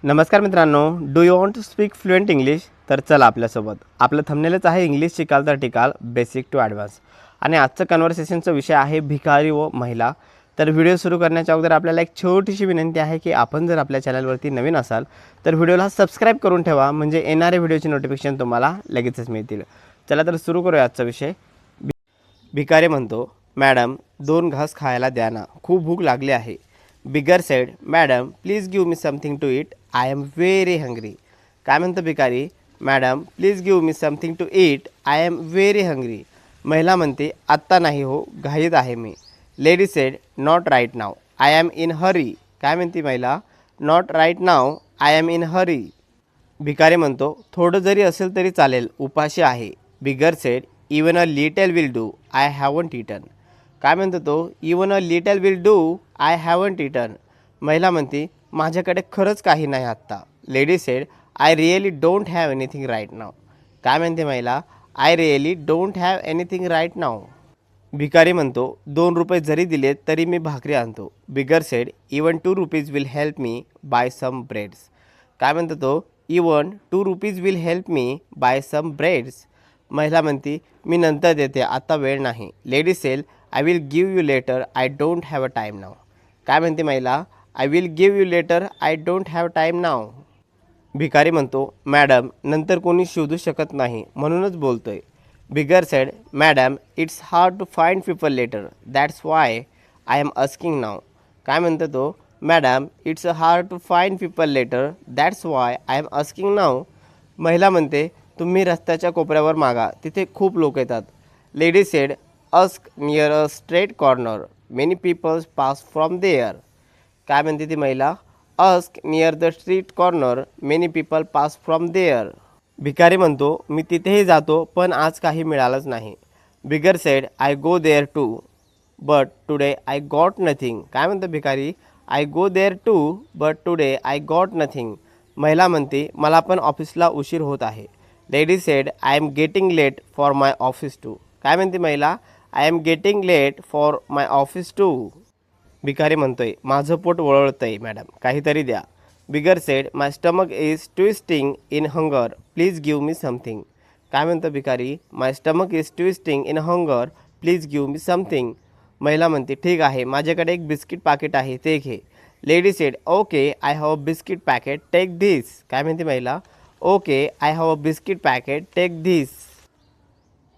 नमस्कार मित्रांनो, do you want to speak fluent English? तर चला आपल्यासोबत. आपलं थंबनेलच आहे इंग्लिश शिकाल तर टिकाल, बेसिक टू ॲडव्हान्स. आणि आजचं कन्व्हर्सेशनचा विषय आहे भिकारी व महिला. तर व्हिडिओ सुरू करण्याच्या अगोदर आपल्याला एक छोटीशी विनंती आहे की आपण जर आपल्या चॅनलवरती नवीन असाल तर व्हिडिओला सबस्क्राईब करून ठेवा, म्हणजे येणाऱ्या व्हिडिओची नोटिफिकेशन तुम्हाला लगेचच मिळतील. चला तर सुरू करूया आजचा विषय. भिकारी म्हणतो, मॅडम 2 घास खायला द्या ना, खूप भूक लागली आहे. Beggar said, madam please give me something to eat, I am very hungry. काय म्हणतो भिकारी? Madam please give me something to eat, I am very hungry. महिला म्हणते, आत्ता नाही हो, घाईत आहे मी. Lady said, not right now, I am in hurry. काय म्हणते महिला? Not right now, I am in hurry. भिकारी म्हणतो, थोडं जरी असेल तरी चालेल, उपाशी आहे. Beggar said, even a little will do, I haven't eaten. काय म्हणतो तो? Even a little will do, I haven't eaten. महिला म्हणते, माझ्याकडे खरंच काही नाही आत्ता. Lady said, I really don't have anything right now. काय म्हणते महिला? I really don't have anything right now. भिकारी म्हणतो, 2 रुपये जरी दिलेत तरी मी भाकरी आणतो. Beggar said, even 2 rupees will help me buy some breads. काय म्हणतो तो? Even 2 rupees will help me buy some breads. महिला म्हणती, मी नंतर देते, आता वेळ नाही. Lady said, I will give you later, I don't have a time now. काय म्हणते महिला? I will give you later, I don't have time now. भिकारी म्हणतो, मॅडम नंतर कोणी शोधू शकत नाही म्हणूनच बोलतोय. Beggar said, madam it's hard to find people later, that's why I am asking now. काय म्हणतो तो? Madam it's hard to find people later, that's why I am asking now. महिला म्हणते, तुम्ही रस्त्याच्या कोपऱ्यावर मागा, तिथे खूप लोक येतात. Lady said, ask near a straight corner, many peoples pass from there. काय म्हणते ती महिला? Ask near the street corner, many people pass from there. भिकारी म्हणतो, मी तिथेही जातो पण आज काही मिळालंच नाही. Beggar said, I go there too, but today I got nothing. काय म्हणतो भिकारी? I go there too, but today I got nothing. महिला म्हणते, मला पण ऑफिसला उशीर होत आहे. Lady said, I am getting late for my office too. काय म्हणते महिला? I am getting late for my office too. भिकारी म्हणतोय, माझं पोट वळवळतंय मॅडम, काहीतरी द्या. Beggar said, my stomach is twisting in hunger, please give me something. काय म्हणतो भिकारी? My stomach is twisting in hunger, please give me something. महिला म्हणते, ठीक आहे, माझ्याकडे एक बिस्किट पाकिट आहे, ते घे. Lady said, okay I have a biscuit packet, take this. काय म्हणते महिला? Okay I have a biscuit packet, take this.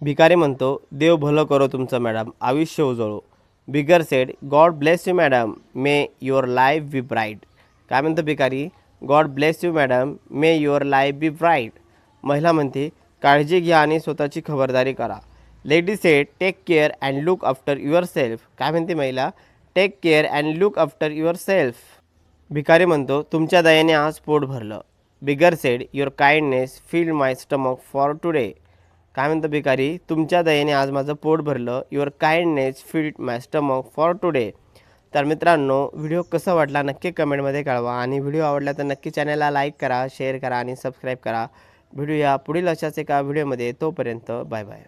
भिकारी म्हणतो, देव भलं करो तुमचं मॅडम, आयुष्य उजळो. Beggar said, God bless you madam, may your life be bright. काय म्हणतो भिकारी? God bless you madam, may your life be bright. महिला म्हणते, काळजी घ्या आणि स्वतःची खबरदारी करा. Lady said, take care and look after yourself. काय म्हणते महिला? Take care and look after yourself. भिकारी म्हणतो, तुमच्या दयेने आज पोट भरलं. Beggar said, your kindness filled my stomach for today. काय म्हणतं भिकारी? तुमच्या दयेने आज माझं पोट भरलं. Your kindness filled my stomach for today. तर मित्रांनो, व्हिडिओ कसा वाटला नक्की कमेंटमध्ये कळवा, आणि व्हिडिओ आवडला तर नक्की चॅनलला लाईक करा, शेअर करा आणि सबस्क्राईब करा. भेटूया पुढील अशाच एका व्हिडिओमध्ये. तोपर्यंत बाय बाय.